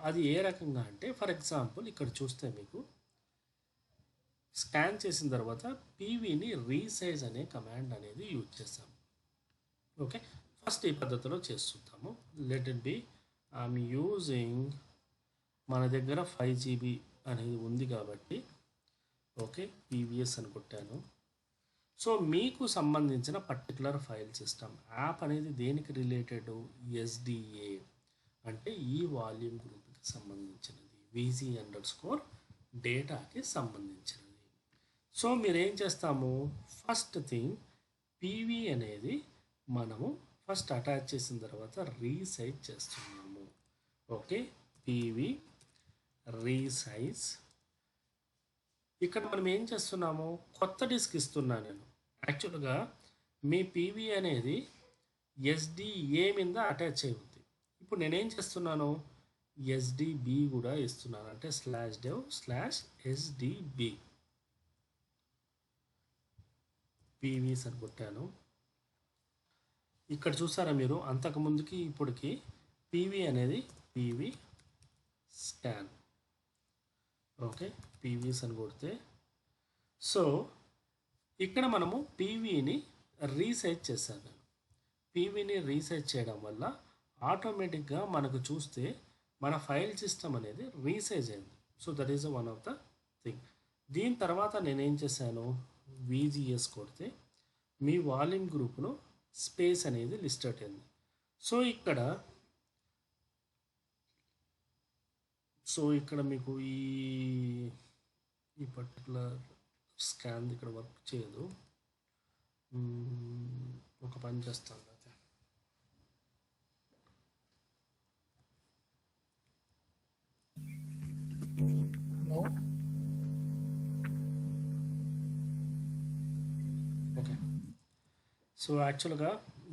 అది ఏ రకంగా అంటే, ఫర్ ఎగ్జాంపుల్ ఇక్కడ చూస్తే మీకు స్కాన్ చేసిన తర్వాత పీవీని రీసైజ్ అనే కమాండ్ అనేది యూజ్ చేస్తాము. ఓకే, ఫస్ట్ ఈ పద్ధతిలో చేస్తుంటాము. Let it B I'm using, మన దగ్గర 5 GB అనేది ఉంది కాబట్టి ఓకే పీవీఎస్ అని కొట్టాను. సో మీకు సంబంధించిన పర్టికులర్ ఫైల్ సిస్టమ్ యాప్ అనేది దేనికి రిలేటెడ్, ఎస్డిఏ అంటే ఈ వాల్యూమ్ గ్రూప్కి సంబంధించినది, వీజీ అండర్స్కోర్ డేటాకి సంబంధించినది. సో మీరు ఏం చేస్తాము, ఫస్ట్ థింగ్ పీవీ అనేది మనము ఫస్ట్ అటాచ్ చేసిన తర్వాత రీసైజ్ చేస్తున్నాము. Okay, PV resize. ఇక్కడ మనం ఏం చేస్తున్నాము, కొత్త డిస్క్ ఇస్తున్నాను నేను. యాక్చువల్గా మీ పీవీ అనేది ఎస్డిఏ మీద అటాచ్ అయి ఉంది. ఇప్పుడు నేనేం చేస్తున్నాను, ఎస్డిబి కూడా ఇస్తున్నాను, అంటే /dev/sdb పీవీస్ అని కొట్టాను. ఇక్కడ చూసారా మీరు, అంతకుముందుకి ఇప్పటికి పీవీ అనేది పీవీ స్కాన్. ఓకే, పీవీస్ అని కొడితే సో ఇక్కడ మనము పీవీని రీసైజ్ చేశాను నేను. పీవీని రీసైజ్ చేయడం వల్ల ఆటోమేటిక్గా మనకు చూస్తే మన ఫైల్ సిస్టమ్ అనేది రీసైజ్ అయింది. So that is one of the thing. దీని తర్వాత నేనేం చేశాను, విజిఎస్ కొడితే మీ వాల్యూమ్ గ్రూప్లో స్పేస్ అనేది లిస్ట్ అవుట్ అయింది. సో ఇక్కడ మీకు ఈ పర్టికులర్ స్కాన్ ఇక్కడ వర్క్ చేయదు. ఒక పని చేస్తాను అయితే, ఓకే. సో యాక్చువల్గా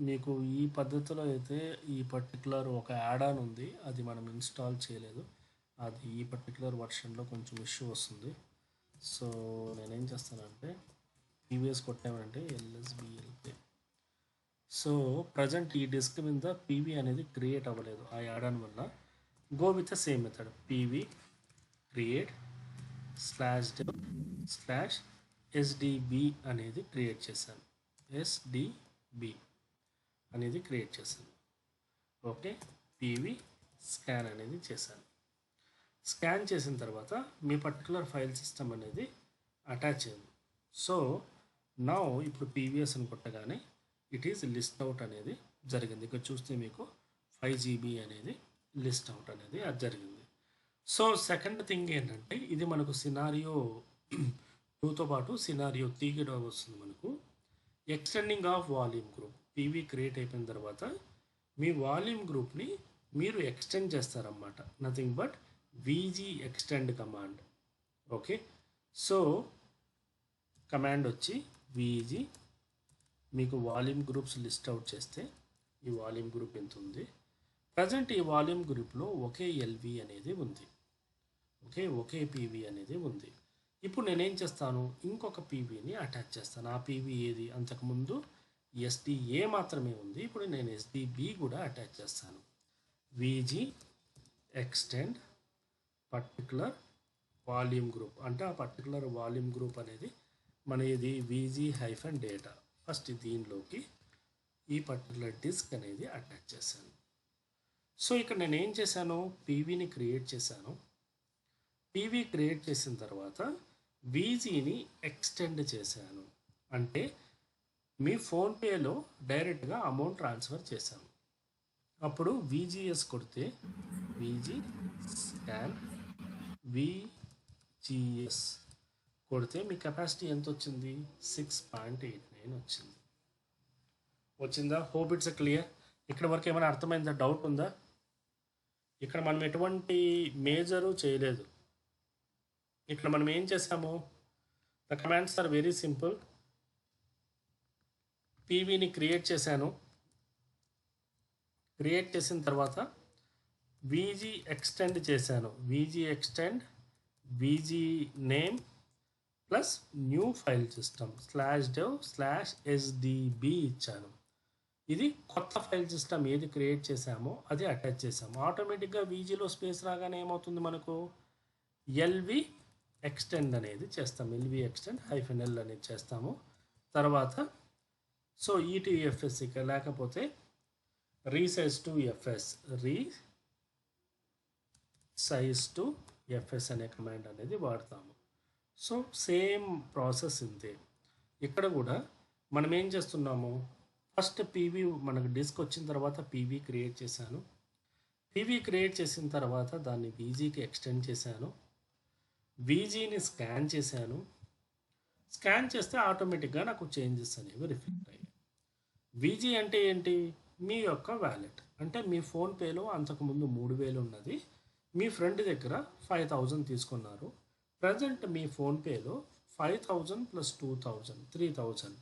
మీకు ఈ పద్ధతిలో అయితే ఈ పర్టికులర్ ఒక యాడ్ ఆన్ ఉంది, అది మనం ఇన్స్టాల్ చేయలేదు. అది ఈ పర్టికులర్ వర్షన్లో కొంచెం ఇష్యూ వస్తుంది. సో నేనేం చేస్తానంటే పీవీఎస్ కొట్టామంటే ఎల్ఎస్బిఎల్పే. సో ప్రజెంట్ ఈ డిస్క్ మీద పీవీ అనేది క్రియేట్ అవ్వలేదు ఆ యాడ్ ఆన్ వల్ల. Go with the same method, PV create /dev/sdb అనేది క్రియేట్ చేశాను, ఎస్డిబి అనేది క్రియేట్ చేశాను. ఓకే, పీవీ స్కాన్ అనేది చేశాను. స్కాన్ చేసిన తర్వాత మీ పర్టికులర్ ఫైల్ సిస్టమ్ అనేది అటాచ్ అయింది. సో నా ఇప్పుడు పీవీఎస్ అని కొట్టగానే ఇట్ ఈస్ లిస్ట్ అవుట్ అనేది జరిగింది. ఇక్కడ చూస్తే మీకు 5 GB అనేది లిస్ట్ అవుట్ అనేది అది జరిగింది. సో సెకండ్ థింగ్ ఏంటంటే, ఇది మనకు సినారియో 2తో పాటు సినారియో 3 కూడా వస్తుంది మనకు. Extending of volume group, PV create అయిపోయిన తర్వాత మీ వాల్యూమ్ గ్రూప్ని మీరు ఎక్స్టెండ్ చేస్తారన్నమాట. Nothing but VG extend command. Okay, so command వచ్చి వీజీ మీకు వాల్యూమ్ గ్రూప్స్ లిస్ట్ అవుట్ చేస్తే ఈ వాల్యూమ్ గ్రూప్ ఎంత ఉంది. ప్రజెంట్ ఈ వాల్యూమ్ గ్రూప్లో ఒకే ఎల్వి అనేది ఉంది, ఒకే పీవీ అనేది ఉంది. ఇప్పుడు నేనేం చేస్తాను, ఇంకొక పీవీని అటాచ్ చేస్తాను. ఆ పీవీ ఏది, అంతకుముందు ఎస్డిఏ మాత్రమే ఉంది, ఇప్పుడు నేను ఎస్డిబి కూడా అటాచ్ చేస్తాను. VG extend particular volume group, అంటే ఆ పర్టికులర్ వాల్యూమ్ గ్రూప్ అనేది మన ఇది VG-data. ఫస్ట్ దీనిలోకి ఈ పర్టికులర్ డిస్క్ అనేది అటాచ్ చేశాను. సో ఇక్కడ నేను ఏం చేశాను, పీవీని క్రియేట్ చేశాను. పీవీ క్రియేట్ చేసిన తర్వాత వీజీని ఎక్స్టెండ్ చేశాను. అంటే మీ ఫోన్పేలో డైరెక్ట్గా అమౌంట్ ట్రాన్స్ఫర్ చేశాము. అప్పుడు విజిఎస్ కొడితే విజి స్కాన్ విజిఎస్ కొడితే మీ కెపాసిటీ ఎంత వచ్చింది? 6.89 వచ్చింది. వచ్చిందా? Hope it's clear. ఇక్కడ వరకు ఏమైనా అర్థమైందా? డౌట్ ఉందా? ఇక్కడ మనం ఎటువంటి మేజరు చేయలేదు. ఇక్కడ మనం ఏం చేసాము? The commands are very simple. పీవీని క్రియేట్ చేశాను. క్రియేట్ చేసిన తర్వాత విజీ ఎక్స్టెండ్ చేశాను. VG extend VG name plus new file system /dev/sdb ఇచ్చాను. ఇది కొత్త ఫైల్ సిస్టమ్ ఏది క్రియేట్ చేసామో అది అటాచ్ చేసాము. ఆటోమేటిక్గా విజీలో స్పేస్ రాగానే ఏమవుతుంది మనకు? ఎల్వి ఎక్స్టెండ్ అనేది చేస్తాం. ఎల్వి ఎక్స్టెండ్ -l అనేది చేస్తాము. తర్వాత సో ఈటీఎఫ్ఎస్ ఇక్కడ లేకపోతే resize to FS resize to FS అనే కమాండ్ అనేది వాడతాము. సో సేమ్ ప్రాసెస్ ఇంతే. ఇక్కడ కూడా మనం ఏం చేస్తున్నాము? ఫస్ట్ పీవీ మనకు డిస్క్ వచ్చిన తర్వాత పీవీ క్రియేట్ చేశాను. పీవీ క్రియేట్ చేసిన తర్వాత దాన్ని విజీకి ఎక్స్టెండ్ చేశాను. విజీని స్కాన్ చేశాను. స్కాన్ చేస్తే ఆటోమేటిక్గా నాకు చేంజెస్ అనేవి రిఫ్లెక్ట్ అయ్యాయి. విజీ అంటే ఏంటి? మీ యొక్క వ్యాలెట్. అంటే మీ ఫోన్పేలో అంతకుముందు 3000 ఉన్నది, మీ ఫ్రెండ్ దగ్గర 5000 తీసుకున్నారు. ప్రజెంట్ మీ ఫోన్పేలో 5000 + 2000 3000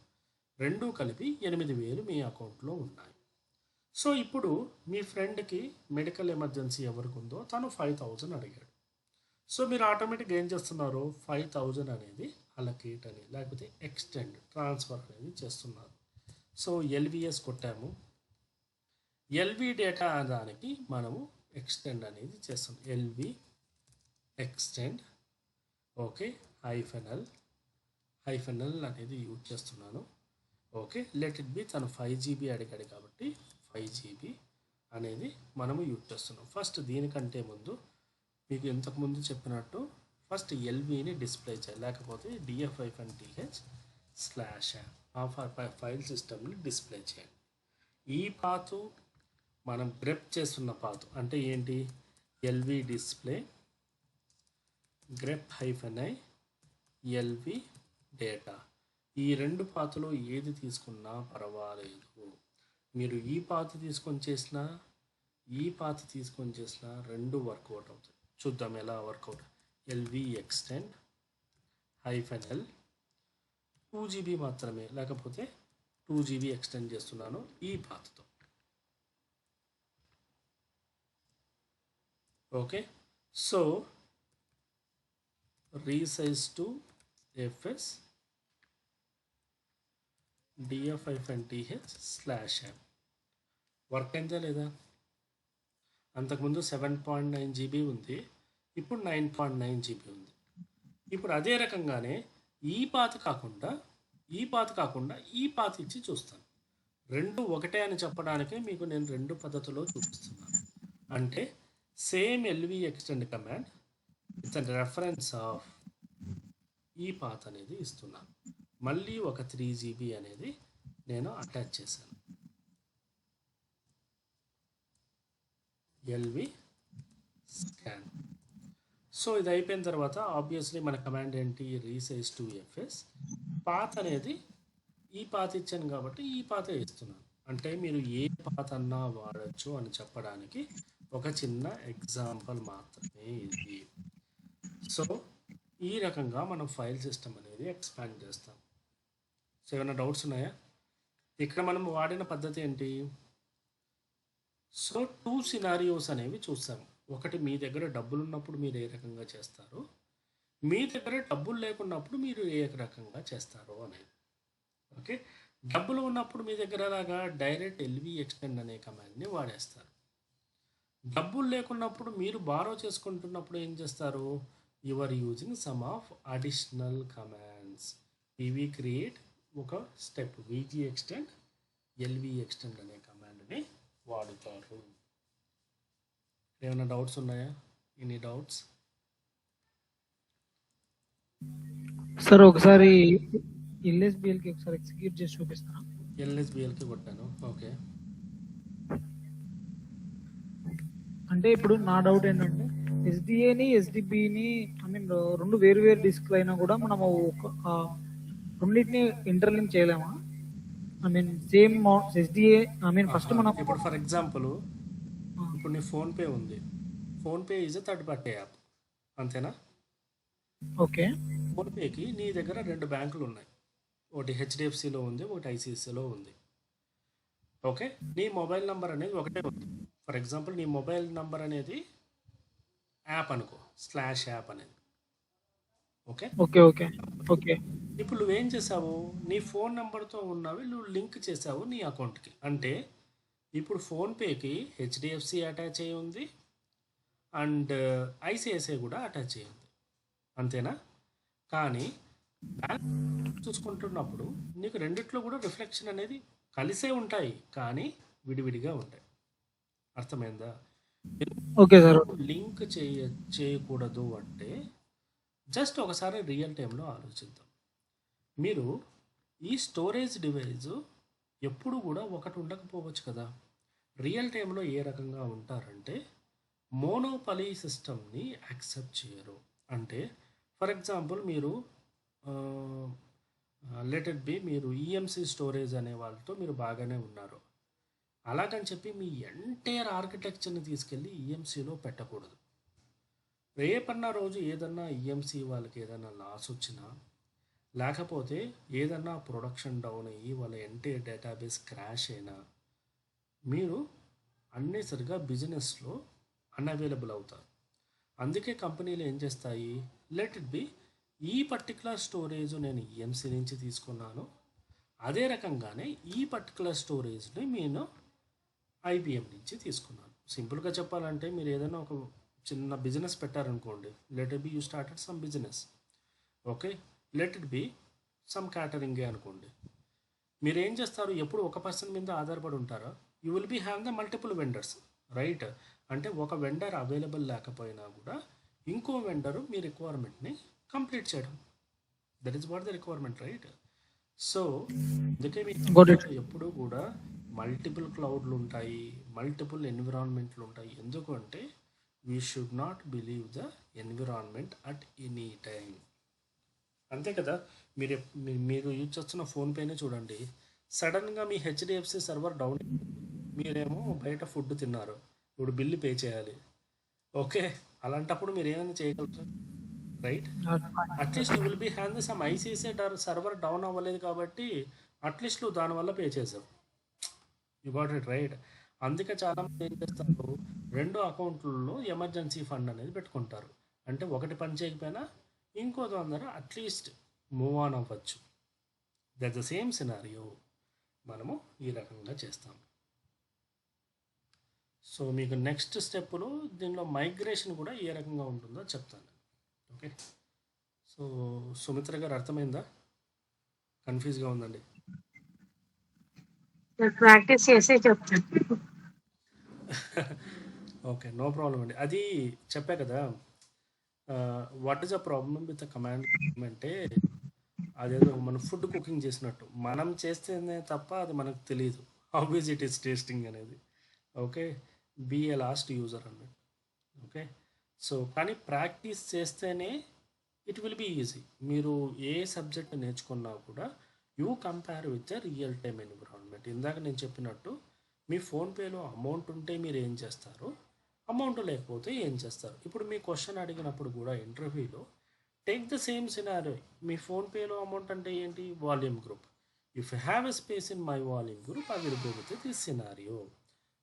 రెండూ కలిపి 8000 మీ అకౌంట్లో ఉన్నాయి. సో ఇప్పుడు మీ ఫ్రెండ్కి మెడికల్ ఎమర్జెన్సీ ఎవరికి ఉందో తను 5000 అడిగాడు. సో మీరు ఆటోమేటిక్గా ఏం చేస్తున్నారు? 5000 అనేది అలకేట్ అని లేకపోతే ఎక్స్టెండ్ ట్రాన్స్ఫర్ అనేది చేస్తున్నారు. సో ఎల్విఎస్ కొట్టాము. ఎల్వి డేటా దానికి మనము ఎక్స్టెండ్ అనేది చేస్తాం. ఎల్వి ఎక్స్టెండ్ ఓకే -l అనేది యూజ్ చేస్తున్నాను. Okay let it be. తను 5 GB అడిగాడు కాబట్టి 5 GB అనేది మనము యూజ్ చేస్తున్నాం. ఫస్ట్ దీనికంటే ముందు మీకు ఇంతకుముందు చెప్పినట్టు ఫస్ట్ ఎల్విని డిస్ప్లే చేయాలి, లేకపోతే df-th/app ఆ ఫైల్ సిస్టమ్ని డిస్ప్లే చేయండి. ఈ పాతు మనం గ్రెప్ చేస్తున్న పాతు అంటే ఏంటి? LV display grep -i LV data. ఈ రెండు పాతులో ఏది తీసుకున్నా పర్వాలేదు. మీరు ఈ పాత తీసుకొని చేసినా ఈ పాత తీసుకొని చేసినా రెండు వర్కౌట్ అవుతాయి. చూద్దాం ఎలా work out. LV extend -l 2 GB మాత్రమే, లేకపోతే 2 GB ఎక్స్టెండ్ చేస్తున్నాను ఈ పాతతో. Okay so resize to FS df-th/app work అయిందా లేదా? అంతకుముందు 7.9 GB ఉంది, ఇప్పుడు 9.9 GB ఉంది. ఇప్పుడు అదే రకంగానే ఈ పాత కాకుండా ఈ పాత ఇచ్చి చూస్తాను. రెండు ఒకటే అని చెప్పడానికే మీకు నేను రెండు పద్ధతిలో చూపిస్తున్నాను. అంటే same LV extend command with reference of ఈ పాత్ అనేది ఇస్తున్నాను. మళ్ళీ ఒక 3 GB అనేది నేను అటాచ్ చేశాను. LV scan. సో ఇది అయిపోయిన తర్వాత ఆబ్వియస్లీ మన కమాండ్ ఏంటి? Resize to FS. పాత్ అనేది ఈ పాత్ ఇచ్చాను కాబట్టి ఈ పాతే ఇస్తున్నాను. అంటే మీరు ఏ పాత్ అన్నా వాడచ్చు అని చెప్పడానికి ఒక చిన్న ఎగ్జాంపుల్ మాత్రమే ఇది. సో ఈ రకంగా మనం ఫైల్ సిస్టమ్ అనేది ఎక్స్పాండ్ చేస్తాం. సో ఏమైనా డౌట్స్ ఉన్నాయా? ఇక్కడ మనం వాడిన పద్ధతి ఏంటి? సో 2 సినారియోస్ అనేవి చూసాము. ఒకటి మీ దగ్గర డబ్బులు ఉన్నప్పుడు మీరు ఏ రకంగా చేస్తారు, మీ దగ్గర డబ్బులు లేకున్నప్పుడు మీరు ఏ రకంగా చేస్తారు అనేది. ఓకే డబ్బులు ఉన్నప్పుడు మీ దగ్గర లాగా డైరెక్ట్ ఎల్వి ఎక్స్టెండ్ అనే కమాండ్ని వాడేస్తారు. డబ్బులు లేకున్నప్పుడు మీరు బారో చేసుకుంటున్నప్పుడు ఏం చేస్తారు? You are using some of additional commands. ఇవి క్రియేట్ ఒక step VG extend LV extend అనే కమాండ్ని వాడుతారు. ఏమైనా డౌట్స్ ఉన్నాయా? Any doubts? సార్ ఒకసారి ఎల్ఎస్బిఎల్కి ఒకసారి ఎగ్జిక్యూట్ చేసి చూపిస్తాను. ఎల్ఎస్బిఎల్కి కొట్టాను. ఓకే. అంటే ఇప్పుడు నా డౌట్ ఏంటంటే ఎస్డిఏని ఎస్డిబిని రెండు వేరు వేరు డిస్క్లు అయినా కూడా మనం రెండింటిని ఇంటర్లింక్ చేయలేమా? సేమ్ ఎస్డిఏ ఫస్ట్ మనం ఇప్పుడు ఫర్ ఎగ్జాంపుల్ ఇప్పుడు నీ ఫోన్పే ఉంది. PhonePe is a third party app, అంతేనా? ఓకే. ఫోన్పేకి నీ దగ్గర 2 బ్యాంకులు ఉన్నాయి. ఒకటి హెచ్డిఎఫ్సిలో ఉంది, ఒకటి ఐసిఐసిలో ఉంది. ఓకే. నీ మొబైల్ నంబర్ అనేది ఒకటే ఉంది. ఫర్ ఎగ్జాంపుల్ నీ మొబైల్ నంబర్ అనేది యాప్ అనుకో, స్లాష్ యాప్ అనేది. ఓకే. ఓకే. ఓకే. ఓకే. ఇప్పుడు నువ్వేం చేసావు, నీ ఫోన్ నెంబర్తో ఉన్నవి నువ్వు లింక్ చేసావు నీ అకౌంట్కి. అంటే ఇప్పుడు ఫోన్పేకి హెచ్డిఎఫ్సి అటాచ్ అయ్యి ఉంది అండ్ ఐసిఐసిఐ కూడా అటాచ్ అయ్యి ఉంది, అంతేనా? కానీ బ్యాంక్ చూసుకుంటున్నప్పుడు నీకు రెండిట్లో కూడా రిఫ్లెక్షన్ అనేది కలిసే ఉంటాయి, కానీ విడివిడిగా ఉంటాయి. అర్థమైందా? Okay sir. లింక్ చేయకూడదు అంటే జస్ట్ ఒకసారి రియల్ టైంలో ఆలోచిద్దాం. మీరు ఈ స్టోరేజ్ డివైస్ ఎప్పుడు కూడా ఒకటి ఉండకపోవచ్చు కదా. రియల్ టైంలో ఏ రకంగా ఉంటారంటే మోనోపలీ సిస్టమ్ని యాక్సెప్ట్ చేయరు. అంటే ఫర్ ఎగ్జాంపుల్ మీరు లెట్ ఇట్ బి మీరు ఈఎంసీ స్టోరేజ్ అనే వాళ్ళతో మీరు బాగానే ఉన్నారు. అలాగని చెప్పి మీ ఎంటైర్ ఆర్కిటెక్చర్ని తీసుకెళ్ళి ఈఎంసీలో పెట్టకూడదు. రేపన్న రోజు ఏదన్నా ఈఎంసీ వాళ్ళకి ఏదైనా లాస్ వచ్చినా, లేకపోతే ఏదన్నా ప్రొడక్షన్ డౌన్ అయ్యి వాళ్ళ ఎంటైర్ డేటాబేస్ క్రాష్ అయినా మీరు అన్నెసరిగా బిజినెస్లో అన్అవైలబుల్ అవుతారు. అందుకే కంపెనీలు ఏం చేస్తాయి, లెట్ ఇట్ బి ఈ పర్టికులర్ స్టోరేజ్ నేను ఈఎంసీ నుంచి తీసుకున్నాను, అదే రకంగానే ఈ పర్టికులర్ స్టోరేజ్ని నేను ఐబిఎం నుంచి తీసుకున్నాను. సింపుల్గా చెప్పాలంటే మీరు ఏదైనా ఒక చిన్న బిజినెస్ పెట్టారనుకోండి, let it be you started some business. Okay, let it be some క్యాటరింగే అనుకోండి. మీరు ఏం చేస్తారు, ఎప్పుడు ఒక పర్సన్ మీద ఆధారపడి ఉంటారా? You will be have the multiple vendors, right? అంటే ఒక వెండర్ అవైలబుల్ లేకపోయినా కూడా ఇంకో వెండరు మీ రిక్వైర్మెంట్ని కంప్లీట్ చేయడం, that is what the requirement, right? So అందుకే మీకు ఎప్పుడు కూడా మల్టిపుల్ క్లౌడ్లు ఉంటాయి, మల్టిపుల్ ఎన్విరాన్మెంట్లు ఉంటాయి. ఎందుకు అంటే we should not believe the environment at any time. అంతే కదా. మీరు యూజ్ చేస్తున్న ఫోన్పేనే చూడండి, సడన్గా మీ హెచ్డిఎఫ్సి సర్వర్ డౌన్, మీరేమో బయట ఫుడ్ తిన్నారు, ఇప్పుడు బిల్లు పే చేయాలి. ఓకే, అలాంటప్పుడు మీరు ఏమైనా చేయగలరు, right? At least you will be have some ICICI server down అవ్వలేదు కాబట్టి అట్లీస్ట్ నువ్వు దానివల్ల పే చేసావు. You got it, right? అందుకే చాలామంది ఏం చేస్తారు, 2 అకౌంట్లలో ఎమర్జెన్సీ ఫండ్ అనేది పెట్టుకుంటారు. అంటే ఒకటి పని చేయకపోయినా ఇంకో తొందర అట్లీస్ట్ మూవ్ ఆన్ అవ్వచ్చు. దట్ ద సేమ్ సినారియో మనము ఈ రకంగా చేస్తాం. సో మీకు నెక్స్ట్ స్టెప్లో దీనిలో మైగ్రేషన్ కూడా ఏ రకంగా ఉంటుందో చెప్తాను. ఓకే, సో సుమిత్ర గారు అర్థమైందా? కన్ఫ్యూజ్గా ఉందండి? ప్రాక్టీస్ చేసే చెప్తాను. ఓకే, నో ప్రాబ్లం అండి. అది చెప్పా కదా, what is the problem with the command అంటే అదేదో మనం ఫుడ్ కుకింగ్ చేసినట్టు మనం చేస్తేనే తప్ప అది మనకు తెలియదు how is it is tasting అనేది. Okay, be a last user అన్నట్టు. ఓకే, సో కానీ ప్రాక్టీస్ చేస్తేనే ఇట్ విల్ బీ ఈజీ. మీరు ఏ సబ్జెక్ట్ నేర్చుకున్నా కూడా you compare with the real time environment. ఇందాక నేను చెప్పినట్టు మీ ఫోన్పేలో అమౌంట్ ఉంటే మీరు ఏం చేస్తారు, అమౌంట్ లేకపోతే ఏం చేస్తారు. ఇప్పుడు మీ క్వశ్చన్ అడిగినప్పుడు కూడా ఇంటర్వ్యూలో టేక్ ద సేమ్ సినారియో. మీ ఫోన్పేలో అమౌంట్ అంటే ఏంటి, volume group. If you have a space in my volume group I will go with this scenario.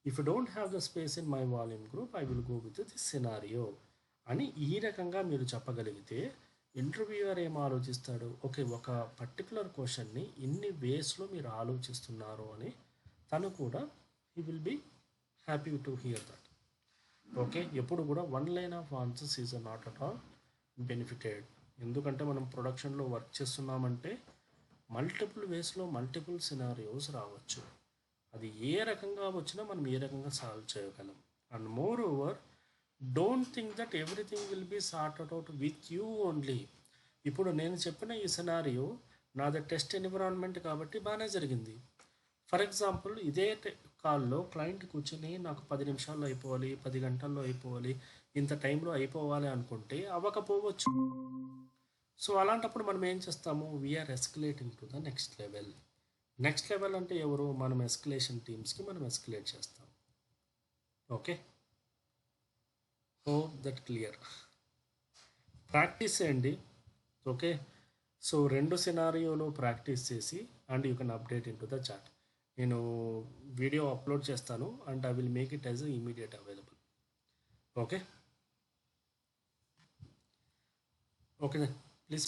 If you don't have the space in my volume group I will go with this scenario అని ఈ రకంగా మీరు చెప్పగలిగితే interviewer ఏం ఆలోచిస్తాడు, okay ఒక particular క్వశ్చన్ని ఇన్ని వేస్లో మీరు ఆలోచిస్తున్నారు అని తను కూడా he will be happy to hear that. Okay, ఎప్పుడు కూడా one line of answers is not at all benefited. ఎందుకంటే మనం ప్రొడక్షన్లో వర్క్ చేస్తున్నామంటే మల్టిపుల్ వేస్లో మల్టిపుల్ సినారియోస్ రావచ్చు. అది ఏ రకంగా వచ్చినా మనం ఏ రకంగా సాల్వ్ చేయగలం. And moreover don't think that everything will be sorted out with you only. ఇప్పుడు నేను చెప్పిన ఈ సినారియో నాది టెస్ట్ ఎన్విరాన్మెంట్ కాబట్టి బాగానే జరిగింది. ఫర్ ఎగ్జాంపుల్ ఇదే కాల్లో క్లయింట్ కూర్చొని నాకు 10 నిమిషాల్లో అయిపోవాలి, 10 గంటల్లో అయిపోవాలి, ఇంత టైంలో అయిపోవాలి అనుకుంటే అవ్వకపోవచ్చు. సో అలాంటప్పుడు మనం ఏం చేస్తాము, we're escalating to the next level. Next level అంటే ఎవరు, మనం ఎస్కలేషన్ టీమ్స్కి మనం ఎస్కలేట్ చేస్తాం. Okay, hope that clear. Practice చేయండి. ఓకే, సో 2 సినారియోలో ప్రాక్టీస్ చేసి and you can update in to the chat. నేను వీడియో అప్లోడ్ చేస్తాను and I will make it as immediate available. Okay okay